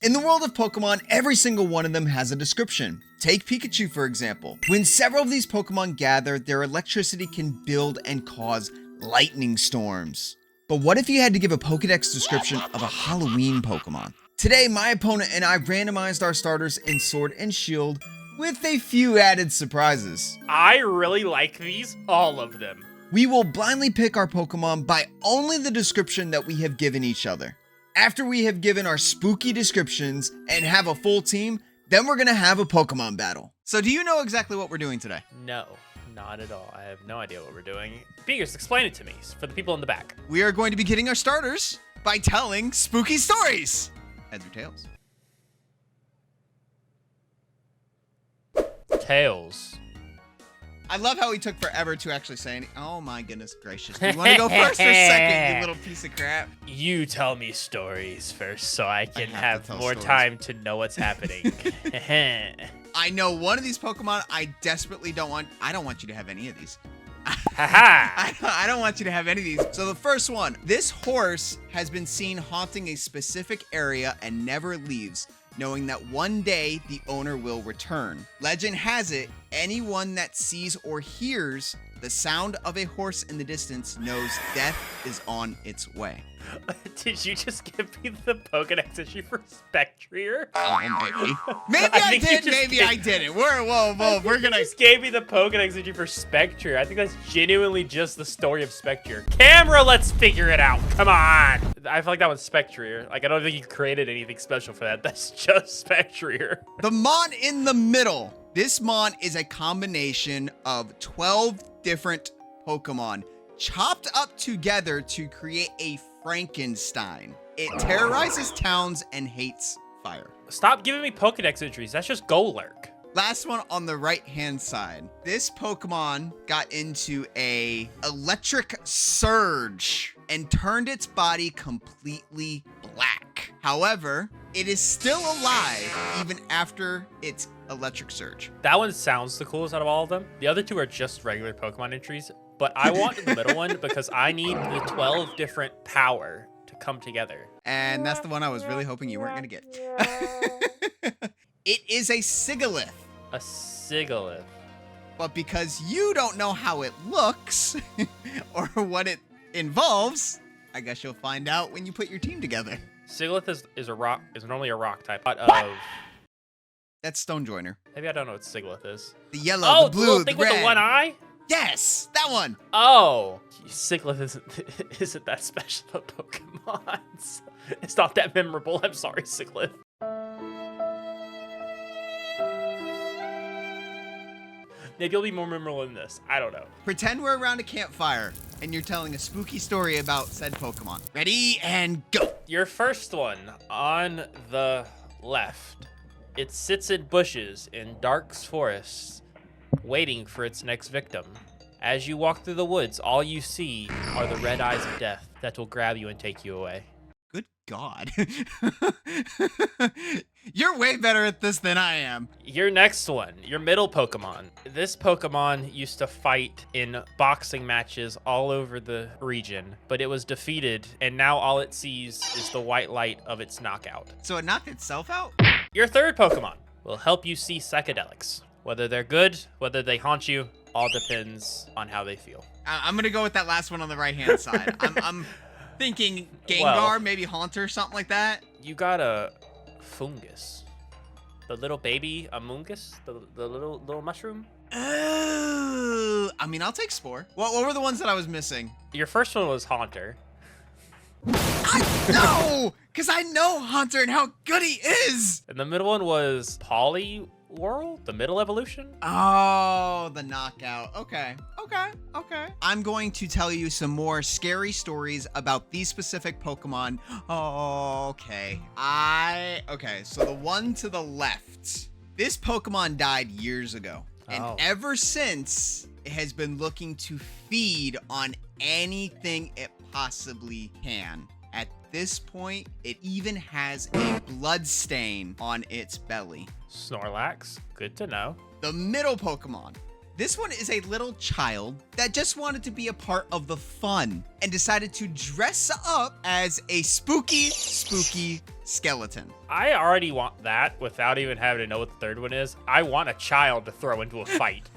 In the world of Pokemon, every single one of them has a description. Take Pikachu for example. When several of these Pokemon gather, their electricity can build and cause lightning storms. But what if you had to give a Pokedex description of a Halloween Pokemon? Today, my opponent and I randomized our starters in Sword and Shield with a few added surprises. I really like these, all of them. We will blindly pick our Pokemon by only the description that we have given each other. After we have given our spooky descriptions and have a full team, then we're gonna have a Pokemon battle. So do you know exactly what we're doing today? No, not at all. I have no idea what we're doing. Beagers, explain it to me, for the people in the back. We are going to be getting our starters by telling spooky stories. Heads or tails? Tails. I love how he took forever to actually say anything. Oh my goodness gracious. Do you want to go first or second, you little piece of crap? You tell me stories first so I can have to have tell more stories. time to know what's happening. I know one of these Pokemon I desperately don't want. I don't want you to have any of these. Haha! I don't want you to have any of these. So the first one, this horse has been seen haunting a specific area and never leaves, knowing that one day the owner will return. Legend has it, anyone that sees or hears the sound of a horse in the distance knows death is on its way. Did you just give me the Pokedex issue for Spectrier? Oh, maybe. Maybe I think you did, just maybe did. I didn't. Whoa, we're gonna... You just gave me the Pokedex issue for Spectrier. I think that's genuinely just the story of Spectrier. Camera, let's figure it out. Come on. I feel like that was Spectrier. Like, I don't think you created anything special for that. That's just Spectrier. The Mon in the middle. This Mon is a combination of 12 different Pokemon chopped up together to create a Frankenstein. It terrorizes towns and hates fire. Stop giving me Pokedex entries. That's just Golurk. Last one on the right-hand side. This Pokemon got into a electric surge and turned its body completely black. However, it is still alive even after its electric surge. That one sounds the coolest out of all of them. The other two are just regular Pokemon entries, but I want the middle one because I need the 12 different power to come together. And that's the one I was really hoping you weren't gonna get. It is a Sigalith. A Sigalith. But because you don't know how it looks or what it involves, I guess you'll find out when you put your team together. Sigalith is a rock, is normally a rock type. But of That's Stonejoiner. maybe I don't know what Sigalith is. The yellow, Oh, the blue, little the thing red. with the one eye? Yes, that one. Oh, Sigalith isn't that special of Pokemon. It's not that memorable. I'm sorry, Sigalith. Maybe you'll be more memorable than this. I don't know. Pretend we're around a campfire and you're telling a spooky story about said Pokemon. Ready and go. Your first one on the left. It sits in bushes in dark forests, waiting for its next victim. As you walk through the woods, all you see are the red eyes of death that will grab you and take you away. Good God. You're way better at this than I am. Your next one, your middle Pokemon. This Pokemon used to fight in boxing matches all over the region, but it was defeated, and now all it sees is the white light of its knockout. So it knocked itself out? Your third Pokemon will help you see psychedelics. Whether they're good, whether they haunt you, all depends on how they feel. I'm gonna go with that last one on the right-hand side. I'm thinking Gengar, Well, maybe Haunter, something like that. You got a fungus. The little baby amoongus? The little mushroom? Oh, I mean, I'll take Spore. What were the ones that I was missing? Your first one was Haunter. No, because I know Haunter and how good he is. And the middle one was Poliwhirl, the middle evolution. Oh, the knockout. Okay. I'm going to tell you some more scary stories about these specific Pokemon. Okay. Okay, so the one to the left. This Pokemon died years ago. And Oh. ever since, it has been looking to feed on anything it possibly can. At this point, it even has a blood stain on its belly. Snorlax, good to know. The middle Pokemon. This one is a little child that just wanted to be a part of the fun and decided to dress up as a spooky skeleton. I already want that without even having to know what the third one is. I want a child to throw into a fight.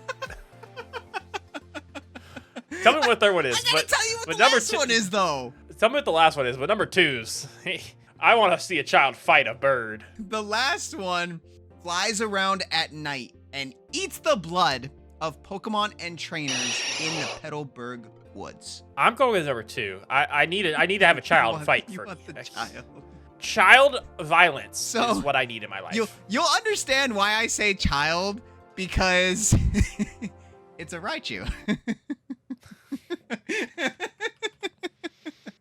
Tell me what the third one is. I gotta tell you what the number last one is, though. Tell me what the last one is, but number 2's. I want to see a child fight a bird. The last one flies around at night and eats the blood of Pokemon and trainers in the Petalburg woods. I'm going with number 2. I need to have a child fight for want the child. Child violence is what I need in my life. You'll understand why I say child, because it's a Raichu.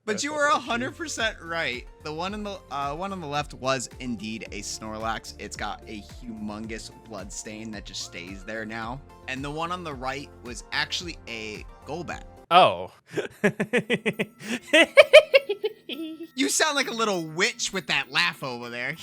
But you were 100% right. The one on the left was indeed a Snorlax. It's got a humongous blood stain that just stays there now. And the one on the right was actually a Golbat. Oh. You sound like a little witch with that laugh over there.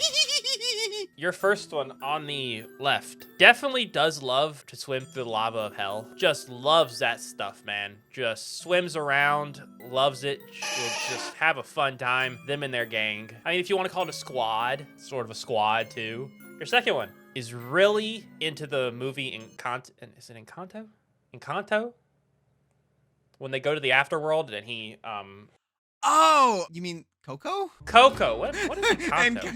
Your first one on the left definitely does love to swim through the lava of hell. Just loves that stuff, man. Just swims around, loves it, will just have a fun time. Them and their gang. I mean, if you want to call it a squad, sort of a squad too. Your second one is really into the movie Encanto. Is it Encanto? Encanto? When they go to the afterworld and he, Oh, you mean Coco? Coco. What is Encanto?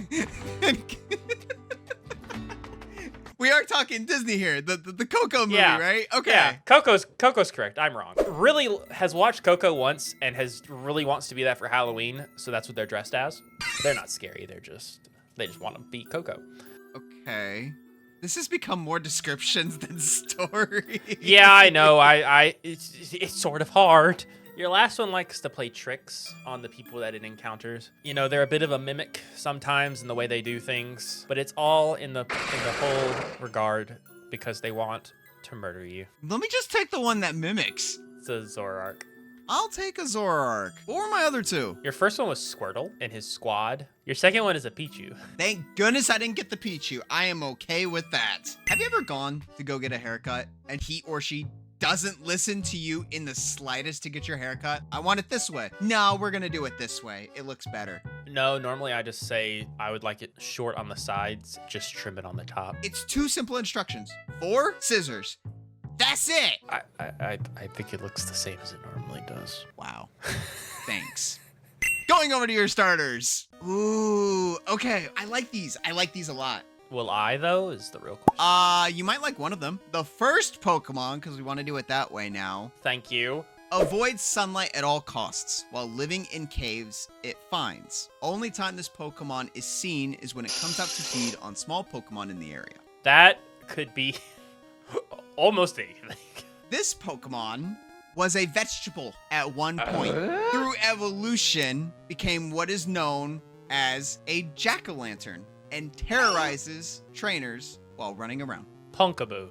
We are talking Disney here. The Coco movie, right? Okay. Yeah, Coco's correct. I'm wrong. Really has watched Coco once and really wants to be that for Halloween, so that's what they're dressed as. They're not scary. They just want to be Coco. Okay. This has become more descriptions than story. Yeah, I know. It's sort of hard. Your last one likes to play tricks on the people that it encounters. You know, they're a bit of a mimic sometimes in the way they do things, but it's all in the whole regard because they want to murder you. Let me just take the one that mimics. It's a Zoroark. I'll take a Zoroark. What were my other two? Your first one was Squirtle and his squad. Your second one is a Pichu. Thank goodness I didn't get the Pichu. I am okay with that. Have you ever gone to go get a haircut and he or she doesn't listen to you in the slightest to get your haircut? I want it this way. No, we're gonna do it this way. It looks better. No, normally I just say I would like it short on the sides, just trim it on the top. It's 2 simple instructions. 4 scissors. That's it. I think it looks the same as it normally does. Wow. Thanks. Going over to your starters. Ooh, okay. I like these. I like these a lot. Will I, though, is the real question. You might like one of them. The first Pokemon, because we want to do it that way now. Thank you. Avoids sunlight at all costs. While living in caves, it finds. Only time this Pokemon is seen is when it comes out to feed on small Pokemon in the area. That could be almost anything. This Pokemon was a vegetable at one point. Through evolution, became what is known as a jack-o'-lantern and terrorizes trainers while running around. Punkaboo.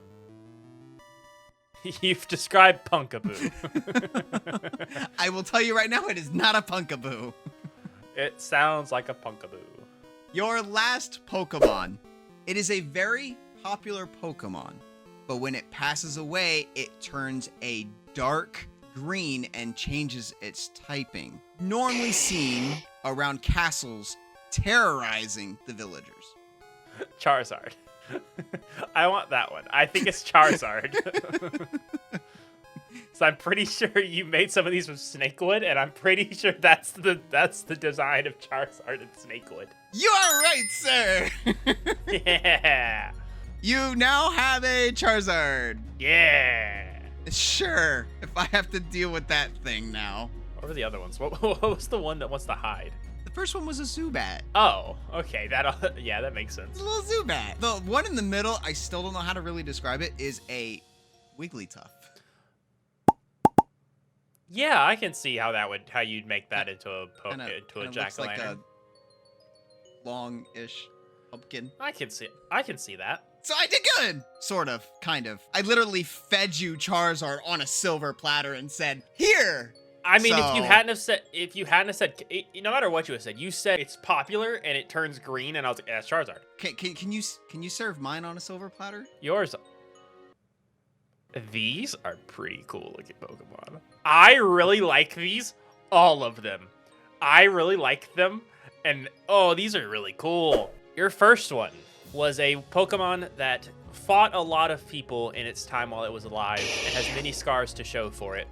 You've described Punkaboo. I will tell you right now, it is not a Punkaboo. It sounds like a Punkaboo. Your last Pokemon. It is a very popular Pokemon, but when it passes away, it turns a dark green and changes its typing. Normally seen around castles, terrorizing the villagers. Charizard. I want that one. I think it's Charizard. So I'm pretty sure you made some of these with Snakewood, and I'm pretty sure that's the design of Charizard and Snakewood. You are right, sir. Yeah. You now have a Charizard. Yeah. Sure, if I have to deal with that thing now. What were the other ones? What was the one that wants to hide? The first one was a Zubat. Oh, okay. Yeah, that makes sense. It's a little Zubat. The one in the middle, I still don't know how to really describe it, is a Wigglytuff. Yeah, I can see how you'd make that into a jack-o'-lantern. Looks like a long-ish pumpkin. I can see that. So I did good, sort of, kind of. I literally fed you Charizard on a silver platter and said, "Here." I mean, if you hadn't have said, no matter what you said it's popular and it turns green, and I was like, that's Charizard. Can you serve mine on a silver platter? Yours. These are pretty cool looking Pokemon. I really like these. All of them. I really like them. And, oh, these are really cool. Your first one was a Pokemon that fought a lot of people in its time while it was alive and has many scars to show for it.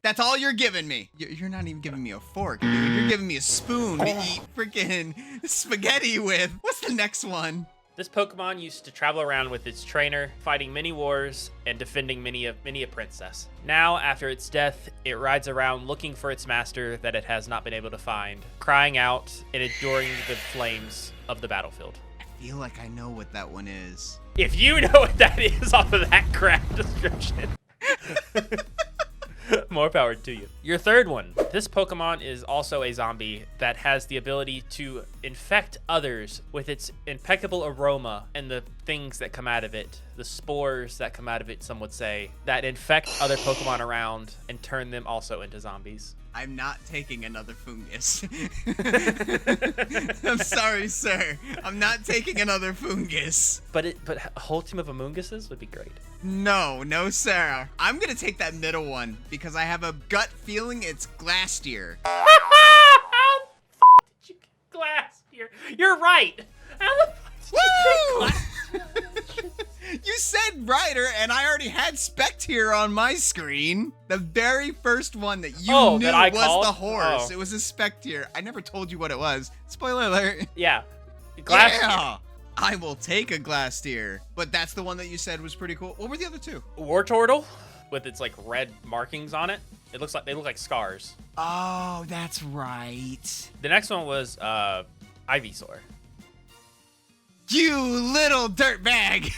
That's all you're giving me. You're not even giving me a fork, dude. You're giving me a spoon to eat freaking spaghetti with. What's the next one? This Pokemon used to travel around with its trainer, fighting many wars and defending many a princess. Now, after its death, it rides around looking for its master that it has not been able to find, crying out and enduring the flames of the battlefield. I feel like I know what that one is. If you know what that is off of that crap description, more power to you. Your third one. This Pokemon is also a zombie that has the ability to infect others with its impeccable aroma and the things that come out of it, the spores that come out of it, some would say, that infect other Pokemon around and turn them also into zombies. I'm not taking another fungus. I'm sorry, sir. I'm not taking another fungus. But a whole team of Amoonguses would be great. No, sir. I'm gonna take that middle one because I have a gut feeling it's Glastier. How the f did you get Glastier? You're right. How the f did you get Glastier? You said Ryder, and I already had Spectier on my screen. The very first one that you knew that I was called? the horse. Oh. It was a Spectier. I never told you what it was. Spoiler alert. Yeah. Glastier. Yeah. I will take a Glastier. But that's the one that you said was pretty cool. What were the other two? Wartortle with its like red markings on it. They look like scars. Oh, that's right. The next one was Ivysaur. You little dirtbag.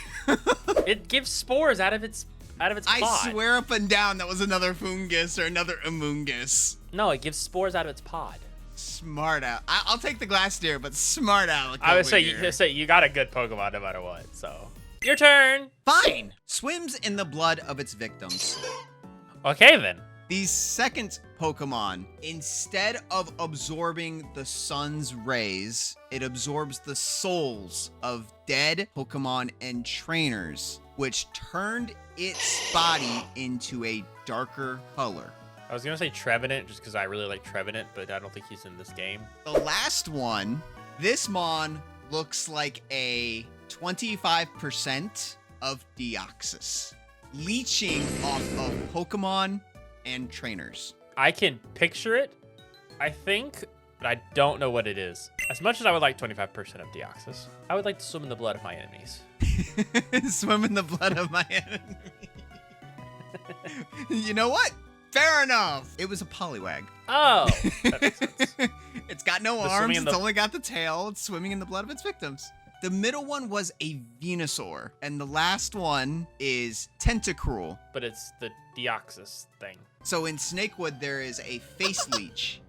It gives spores out of its pod. I swear up and down that was another fungus or another Amoongus. No, it gives spores out of its pod. Smart out. I'll take the Glastier, but smart aleck. I would say you got a good Pokemon no matter what. So your turn. Fine. Swims in the blood of its victims. Okay then. The second Pokemon, instead of absorbing the sun's rays, it absorbs the souls of dead Pokemon and trainers, which turned its body into a darker color. I was gonna say Trevenant just because I really like Trevenant, but I don't think he's in this game. The last one, this Mon looks like a 25% of Deoxys, leeching off of Pokemon and trainers. I can picture it, I think, but I don't know what it is. As much as I would like 25% of Deoxys, I would like to swim in the blood of my enemies. Swim in the blood of my enemy. You know what? Fair enough. It was a Poliwag. Oh, that makes sense. It's got no arms. It's only got the tail. It's swimming in the blood of its victims. The middle one was a Venusaur, and the last one is Tentacruel. But it's the Deoxys thing. So in Snakewood, there is a face leech.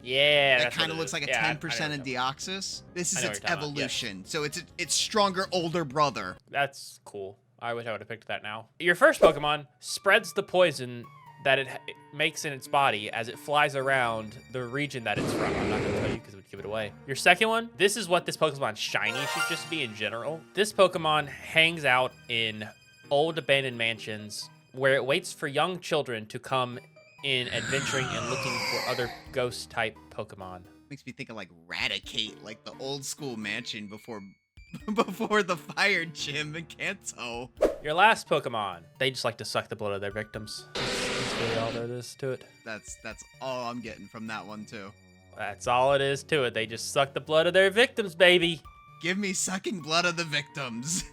Yeah, that kind of looks like a 10% of Deoxys. This is its evolution. Yes. So it's its stronger older brother. That's cool. I wish I would have picked that now. Your first Pokemon spreads the poison that it makes in its body as it flies around the region that it's from. I'm not going to tell you because it would give it away. Your second one, this is what this Pokemon shiny should just be in general. This Pokemon hangs out in old abandoned mansions where it waits for young children to come in adventuring and looking for other ghost-type Pokemon. Makes me think of like Raticate, like the old school mansion before the fire gym in Kanto. Your last Pokemon, they just like to suck the blood of their victims. That's really all there is to it. That's all I'm getting from that one too. That's all it is to it. They just suck the blood of their victims, baby. Give me sucking blood of the victims.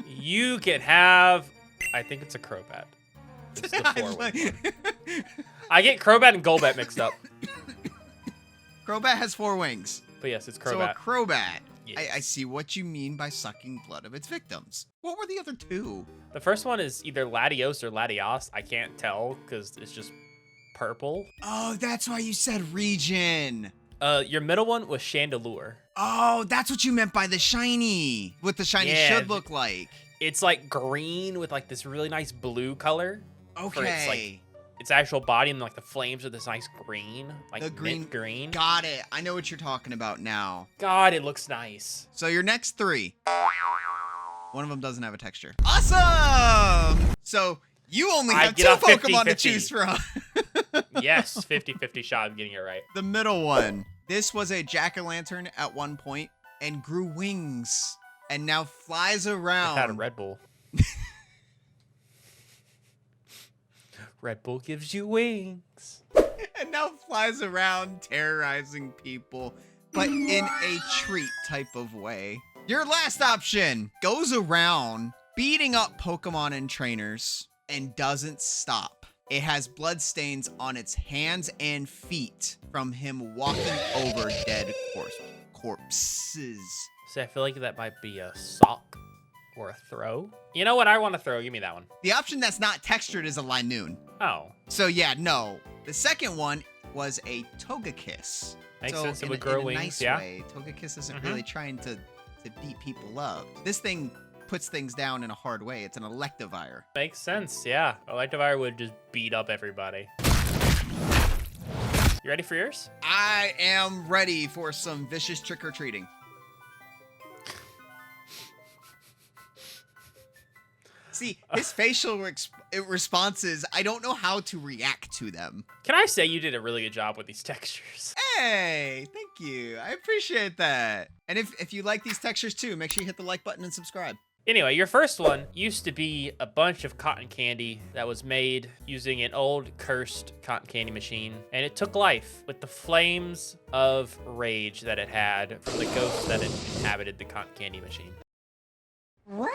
You can have, I think it's a Crobat. It's the 4-wing. I get Crobat and Golbat mixed up. Crobat has 4 wings. But yes, it's Crobat. So a Crobat. Yes. I see what you mean by sucking blood of its victims. What were the other two? The first one is either Latios or Latios. I can't tell because it's just purple. Oh, that's why you said region. Your middle one was Chandelure. Oh, that's what you meant by the shiny. What the shiny should look like. It's like green with like this really nice blue color. Okay. Its actual body, and like the flames are this nice green, like the mint green. Got it. I know what you're talking about now. God, it looks nice. So your next 3. One of them doesn't have a texture. Awesome! So you only have 2 Pokemon to choose from. Yes, 50-50 shot of getting it right. The middle one. This was a jack-o'-lantern at one point and grew wings and now flies around. It had a Red Bull. Red Bull gives you wings. And now flies around terrorizing people, but in a treat type of way. Your last option goes around beating up Pokemon and trainers and doesn't stop. It has bloodstains on its hands and feet from him walking over dead corpses. See, I feel like that might be a sock or a throw. You know what? I want to throw. Give me that one. The option that's not textured is a Linoon. Oh. So yeah, no. The second one was a Togekiss. Makes so sense. It would in grow a wings, nice yeah. way, Togekiss isn't really trying to beat people up. This thing puts things down in a hard way. It's an Electivire. Makes sense, yeah. Electivire would just beat up everybody. You ready for yours? I am ready for some vicious trick-or-treating. See, his facial responses, I don't know how to react to them. Can I say you did a really good job with these textures? Hey, thank you. I appreciate that. And if you like these textures too, make sure you hit the like button and subscribe. Anyway, your first one used to be a bunch of cotton candy that was made using an old cursed cotton candy machine, and it took life with the flames of rage that it had from the ghost that inhabited the cotton candy machine. What?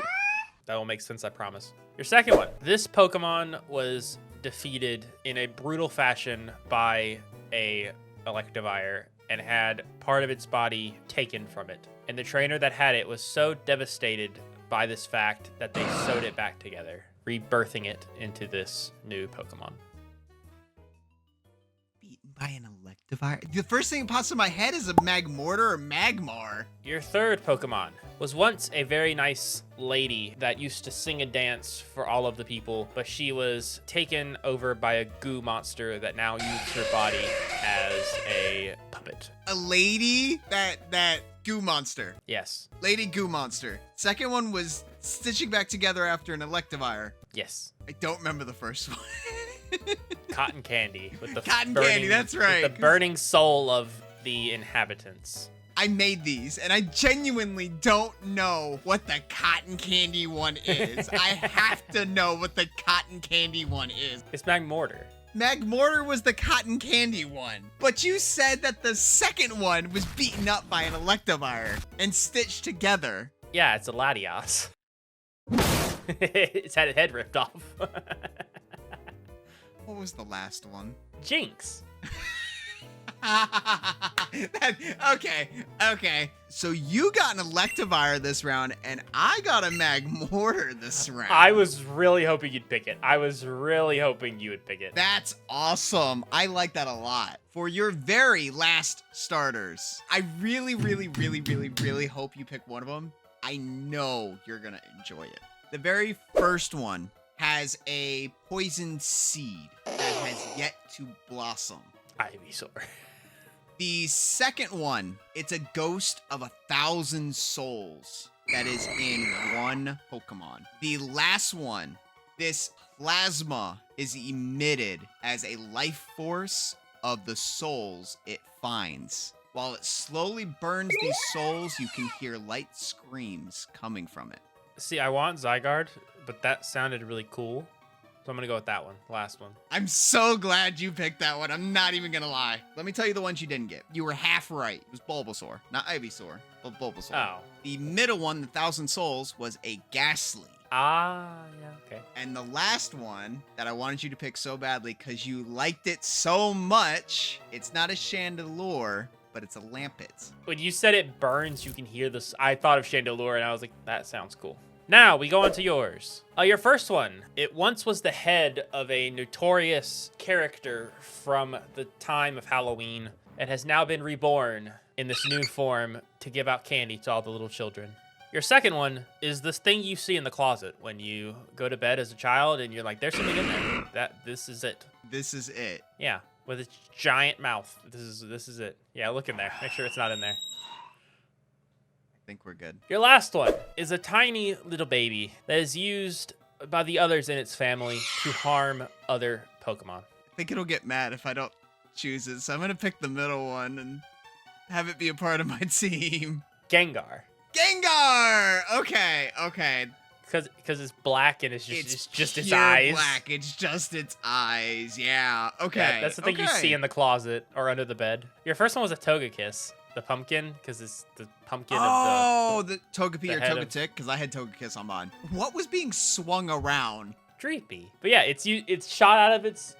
That will make sense, I promise. Your second one. This Pokemon was defeated in a brutal fashion by a Electivire and had part of its body taken from it. And the trainer that had it was so devastated by this fact that they sewed it back together, rebirthing it into this new Pokemon. Beaten by an Electivire? The first thing that pops in my head is a Magmortar or Magmar. Your third Pokemon was once a very nice lady that used to sing and dance for all of the people, but she was taken over by a goo monster that now uses her body as a puppet. A lady? That goo monster. Yes. Lady goo monster. Second one was stitching back together after an Electivire. Yes. I don't remember the first one. Cotton candy with the Cotton candy, that's right. With the burning soul of the inhabitants. I made these, and I genuinely don't know what the cotton candy one is. I have to know what the cotton candy one is. It's Magmortar. Magmortar was the cotton candy one. But you said that the second one was beaten up by an Electivire and stitched together. Yeah, it's a Latias. It's had its head ripped off. What was the last one? Jinx. Okay. So you got an Electivire this round, and I got a Magmortar this round. I was really hoping you'd pick it. I was really hoping you would pick it. That's awesome. I like that a lot. For your very last starters, I really hope you pick one of them. I know you're gonna enjoy it. The very first one has a poison seed that has yet to blossom. Ivysaur. The second one, it's a ghost of 1,000 souls that is in one Pokemon. The last one, this plasma is emitted as a life force of the souls it finds. While it slowly burns these souls, you can hear light screams coming from it. See, I want Zygarde, but that sounded really cool. So I'm gonna go with that one, last one. I'm so glad you picked that one. I'm not even gonna lie. Let me tell you the ones you didn't get. You were half right. It was Bulbasaur, not Ivysaur, but Bulbasaur. Oh. The middle one, the 1,000 souls, was a Ghastly. Ah, yeah, okay. And the last one that I wanted you to pick so badly because you liked it so much, it's not a Chandelure, but it's a Lampet. When you said it burns, you can hear this. I thought of Chandelure, and I was like, that sounds cool. Now, we go on to yours. Your first one. It once was the head of a notorious character from the time of Halloween and has now been reborn in this new form to give out candy to all the little children. Your second one is this thing you see in the closet when you go to bed as a child and you're like, there's something in there. This is it. This is it. Yeah, with its giant mouth. This is it. Yeah, look in there. Make sure it's not in there. think we're good. Your last one is a tiny little baby that is used by the others in its family to harm other Pokemon. I think it'll get mad if I don't choose it, so I'm gonna pick the middle one and have it be a part of my team. Gengar. Gengar! Okay. Because it's black and it's just its pure eyes. Black. It's just its eyes. Yeah. Okay. Yeah, that's the thing you see in the closet or under the bed. Your first one was a Togekiss, the pumpkin, because it's the pumpkin of the Togepi or head of- Togetic, because I had Togekiss on mine. What was being swung around? Dreepy. But yeah, it's shot out of its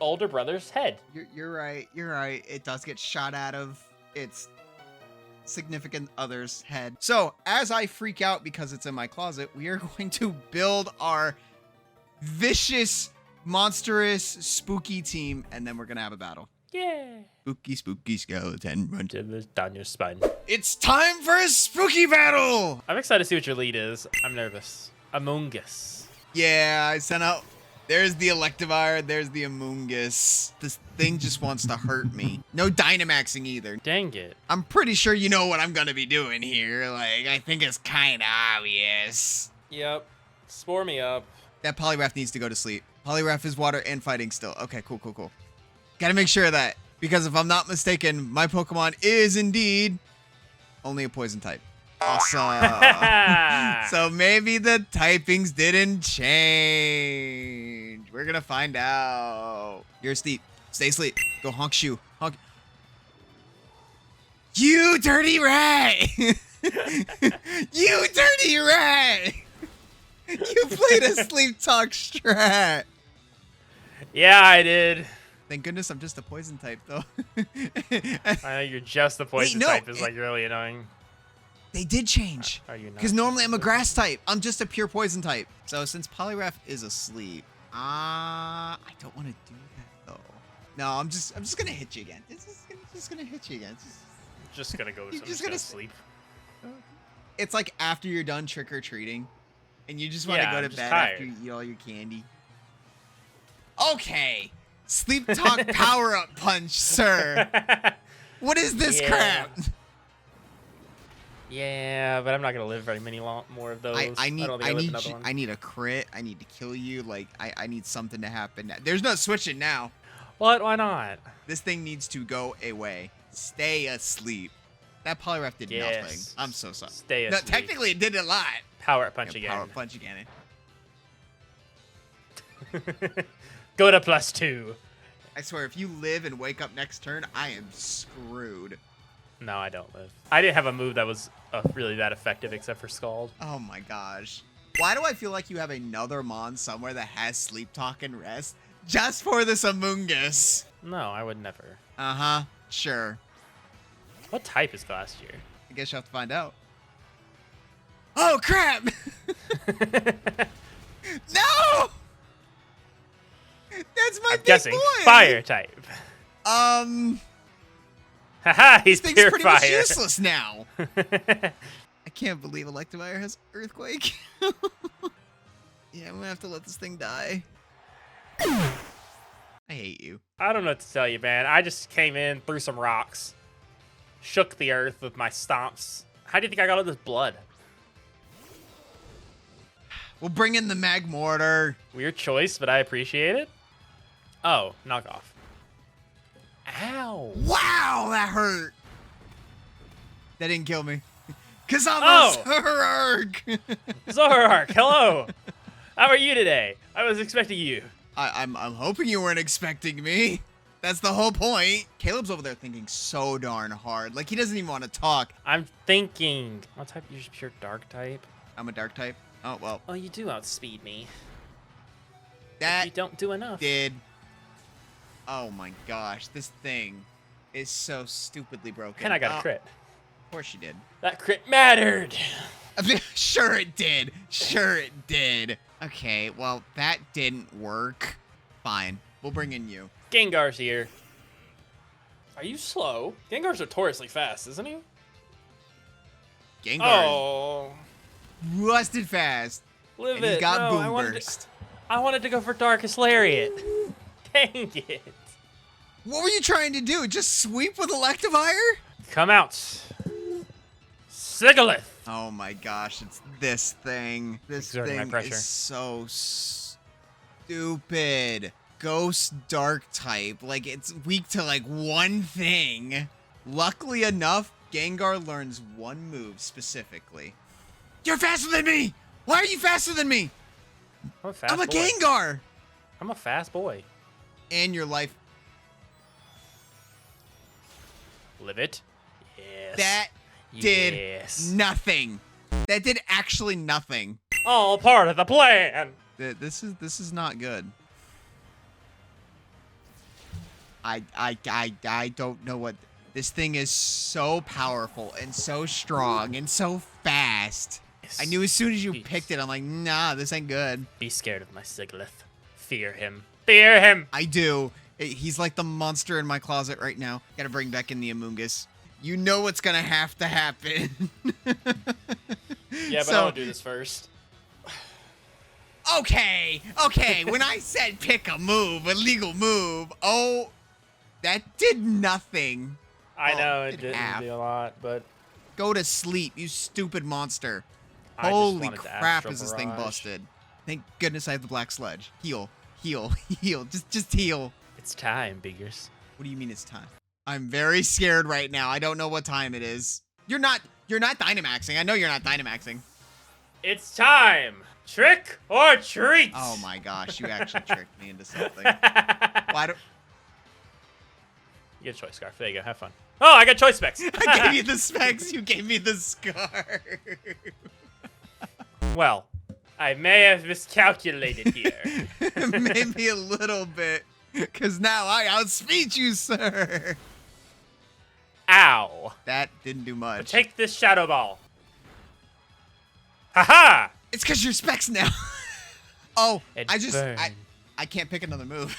older brother's head. You're right. It does get shot out of its significant other's head. So as I freak out because it's in my closet, we are going to build our vicious, monstrous, spooky team, and then we're gonna have a battle. Yeah. Spooky skeleton run. Down your spine. It's time for a spooky battle! I'm excited to see what your lead is. I'm nervous. Among Us. Yeah, I sent out. There's the Electivire, there's the Amoongus. This thing just wants to hurt me. No Dynamaxing either. Dang it. I'm pretty sure you know what I'm gonna be doing here. Like, I think it's kinda obvious. Yep. Spore me up. That Poliwrath needs to go to sleep. Poliwrath is water and fighting still. Okay, cool. Gotta make sure of that. Because if I'm not mistaken, my Pokemon is indeed only a poison type. Awesome. So maybe the typings didn't change. We're gonna find out. You're asleep. Stay asleep. Go honk shoe. Honk. You dirty rat! You dirty rat! You played a sleep talk strat. Yeah, I did. Thank goodness I'm just a poison type, though. I know you're just the poison no, type is like really annoying. They did change. Are you not? Because normally I'm a grass type. I'm just a pure poison type. So since Poliwrath is asleep, I don't want to do that though. No, I'm just gonna hit you again. It's just gonna hit you again. Just gonna go with You're some just gonna gonna sleep. It's like after you're done trick or treating, and you just want to Yeah, go I'm to just bed tired. after you eat all your candy. Okay, sleep talk power up punch, sir. What is this Yeah. crap? Yeah, but I'm not gonna live very many more of those. I need don't think I'll live another one. I need a crit. I need to kill you. Like I need something to happen. There's no switching now. What? Why not? This thing needs to go away. Stay asleep. That Poliwrath did nothing. Yes. I'm so sorry. Stay No, asleep. technically it did a lot. Power up punch Yeah, again. power punch again. Go to +2. I swear, if you live and wake up next turn, I am screwed. No, I don't live. I didn't have a move that was really that effective except for Scald. Oh my gosh. Why do I feel like you have another Mon somewhere that has sleep talk and rest just for this Amoongus? No, I would never. Uh-huh. Sure. What type is Glacier? I guess you'll have to find out. Oh, crap! No! That's my I'm big guessing boy! fire type. Haha, he's This thing's pure pretty fire. much useless now. I can't believe Electivire has Earthquake. Yeah, I'm gonna have to let this thing die. I hate you. I don't know what to tell you, man. I just came in, threw some rocks, shook the earth with my stomps. How do you think I got all this blood? We'll bring in the Magmortar. Weird choice, but I appreciate it. Oh, knock off. Ow. Wow, that hurt. That didn't kill me. Cause I'm Oh. a Zerg. Zorark, hello. How are you today? I was expecting you. I'm hoping you weren't expecting me. That's the whole point. Caleb's over there thinking so darn hard. Like he doesn't even want to talk. I'm thinking. What type? You're just pure dark type. I'm a dark type. Oh well. Oh, you do outspeed me. That You don't do enough. did. Oh my gosh, this thing is so stupidly broken. And I got a crit. Of course you did. That crit mattered. I mean, sure it did. Sure it did. Okay, well, that didn't work. Fine. We'll bring in you. Gengar's here. Are you slow? Gengar's notoriously fast, isn't he? Gengar Oh, is rusted fast. live And it. he's got No, Boom I wanted Burst. I wanted to go for Darkest Lariat. Dang it. What were you trying to do? Just sweep with Electivire? Come out. Sigalith. Oh my gosh, it's this thing. This Exerting my thing pressure. is so stupid. Ghost Dark type. Like, it's weak to, like, one thing. Luckily enough, Gengar learns one move specifically. You're faster than me! Why are you faster than me? I'm a fast I'm a boy. Gengar! I'm a fast boy. And your life. Live it. Yes. That did Yes. nothing. That did actually nothing. All part of the plan. This is not good. I don't know what this thing is. So powerful and so strong and so fast. I knew as soon as you picked it, I'm like, nah, this ain't good. Be scared of my Sigalith. Fear him. Fear him. I do. He's like the monster in my closet right now. Gotta bring back in the Amoongus. You know what's gonna have to happen. Yeah, but So- I want to do this first. Okay. When I said pick a move, a legal move, oh, that did nothing. I Oh, know it it didn't half. do a lot, but Go to sleep, you stupid monster. I just Holy wanted to crap, Astral is this thing Barrage. busted. Thank goodness I have the black sludge. Heal. Just heal. It's time, Beagers. What do you mean it's time? I'm very scared right now. I don't know what time it is. You're not Dynamaxing. I know you're not Dynamaxing. It's time. Trick or treat. Oh my gosh, you actually tricked me into something. Why don't You get a choice scarf. There you go. Have fun. Oh, I got choice specs. I gave you the specs, you gave me the scar. Well, I may have miscalculated here. Maybe a little bit. Cause now I outspeed you, sir. Ow. That didn't do much. Take this shadow ball. Haha. It's cause you're specs now. Oh, It I burned. can't pick another move.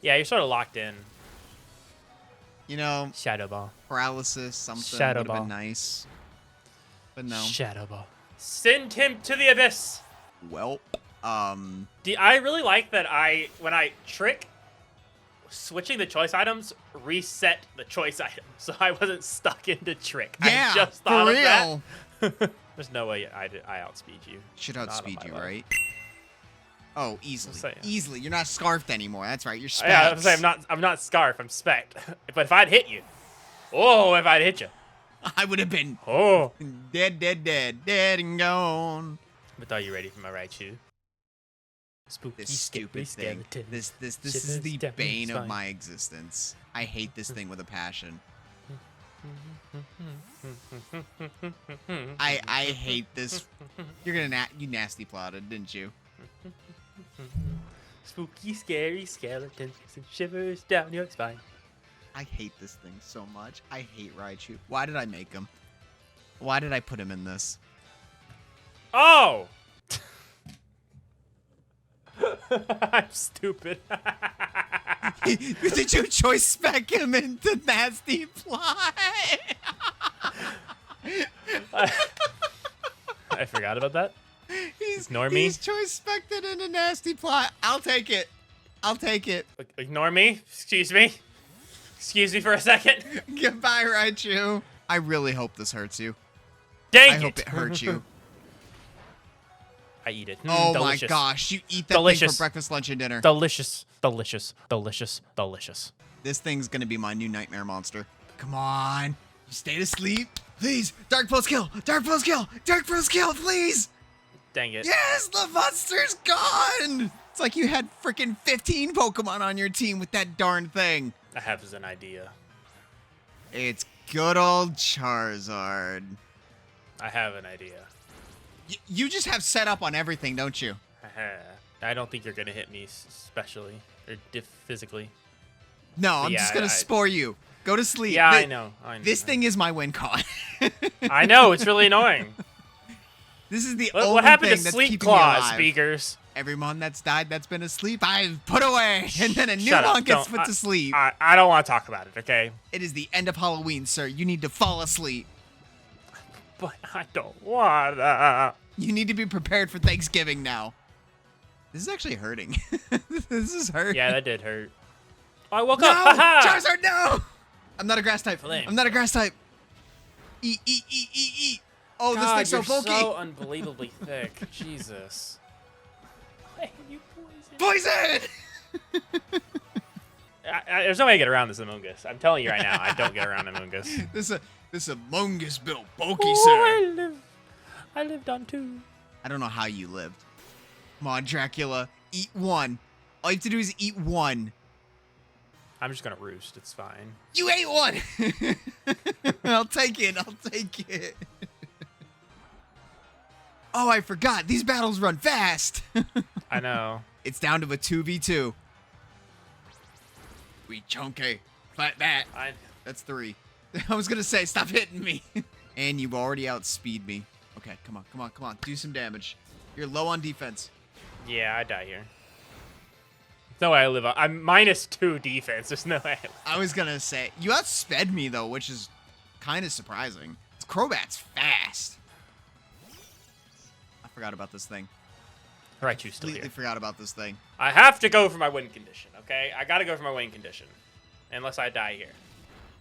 Yeah, you're sort of locked in. You know, Shadow ball. paralysis, something Shadow would have ball. been nice. But no. Shadow ball. Send him to the abyss. Welp. I really like that when I trick, switching the choice items reset the choice item, so I wasn't stuck into trick. Yeah, I just thought for of real. that. There's no way I outspeed you. Should Not on outspeed my you, level. right? Oh, easily. saying. Easily. You're not scarfed anymore. That's right. You're specs. Yeah, I was saying I'm not Scarf. I'm Spect. But if I'd hit you, if I'd hit you, I would have been oh. dead and gone. But are you ready for my Raichu? Spooky, This stupid thing. skeleton. This is Shivers the down your bane of spine. my existence. I hate this thing with a passion. I hate this. You're gonna you nasty plotted, didn't you? Spooky, scary skeleton. Some shivers down your spine. I hate this thing so much. I hate Raichu. Why did I make him? Why did I put him in this? Oh! I'm stupid. Did you choice spec him into nasty plot? I forgot about that. He's Ignore me. He's choice spec'd into nasty plot. I'll take it. I'll take it. Ignore me. Excuse me. Excuse me for a second. Goodbye, Raichu. I really hope this hurts you. Dang I it. hope it hurts you. I eat it. Oh Delicious. my gosh, you eat that thing Delicious. for breakfast, lunch, and dinner. Delicious. Delicious. Delicious. Delicious. This thing's gonna be my new nightmare monster. Come on. You stay to sleep. Please. Dark Pulse kill. Dark Pulse kill. Dark Pulse kill, please. Dang it. Yes, the monster's gone. It's like you had freaking 15 Pokemon on your team with that darn thing. I have an idea. It's good old Charizard. I have an idea. You just have set up on everything, don't you? I don't think you're gonna hit me specially or physically. No, I'm Yeah, just gonna spore you. Go to sleep. Yeah, Th- I know. This thing is my win con. I know. It's really annoying. This is the What only happened thing to that's sleep keeping me claws, alive. Beagers? Everyone that's died that's been asleep, I've put away, and then a new Shut up, one gets don't- put to sleep. I don't want to talk about it, okay? It is the end of Halloween, sir. You need to fall asleep. But I don't wanna. You need to be prepared for Thanksgiving now. This is actually hurting. This is hurting. Yeah, that did hurt. Oh, I woke No! up. Haha! Charizard, no! I'm not a grass type. Flame. I'm not a grass type. Eat, eat, eat, eat, eat. Oh, God, this thing's so you're bulky. so unbelievably thick. Jesus. Why are you poison? Poison! There's no way I get around this Among Us. I'm telling you right now, I don't get around Among Us. This Among Us built bulky, Oh, sir. I lived on 2. I don't know how you lived. Come on, Dracula. Eat 1. All you have to do is eat 1. I'm just gonna roost. It's fine. You ate 1! I'll take it. I'll take it. Oh, I forgot. These battles run fast. I know. It's down to a 2v2. We chunky. Flat that. That's 3. I was going to say, stop hitting me. And you've already outspeed me. Okay, come on, come on, come on. Do some damage. You're low on defense. Yeah, I die here. There's no way I live on. I'm -2 defense. There's no way. I was going to say, you outsped me, though, which is kind of surprising. Crobat's fast. I forgot about this thing. Raichu's still here. Completely forgot about this thing. I have to go for my win condition, okay? I gotta go for my win condition. Unless I die here.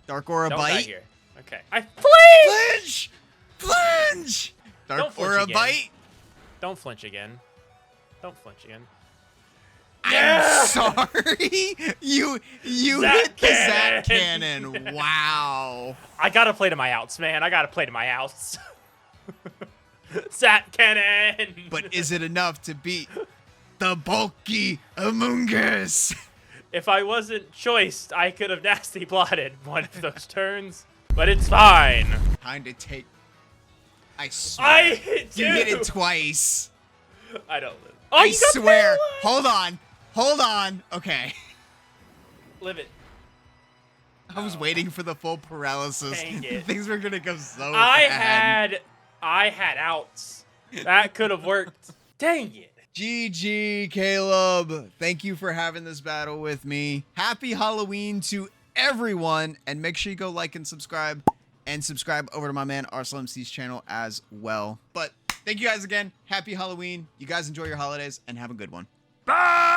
Dark Aura Don't Bite. die here. Okay. I flinch! Flinch! Flinch! Dark Don't flinch Aura again. Bite. Don't flinch again. Don't flinch again. I'm sorry. You Zap hit the Zap cannon. Cannon. Wow. I gotta play to my outs, man. I gotta play to my outs. Zap cannon! But is it enough to beat the bulky Among Us? If I wasn't choiced, I could have nasty plotted one of those turns. But it's fine. Time to take... I swear. I hit you! You hit it twice. I don't live. Oh, I you got swear. paralyzed! Hold on. Hold on. Okay. Live it. I was waiting for the full paralysis. Dang it. Things were going to go so I bad. had outs. That could have worked. Dang it. GG, Caleb. Thank you for having this battle with me. Happy Halloween to everyone. And make sure you go like and subscribe. And subscribe over to my man ArsenalMC's channel as well. But thank you guys again. Happy Halloween. You guys enjoy your holidays and have a good one. Bye!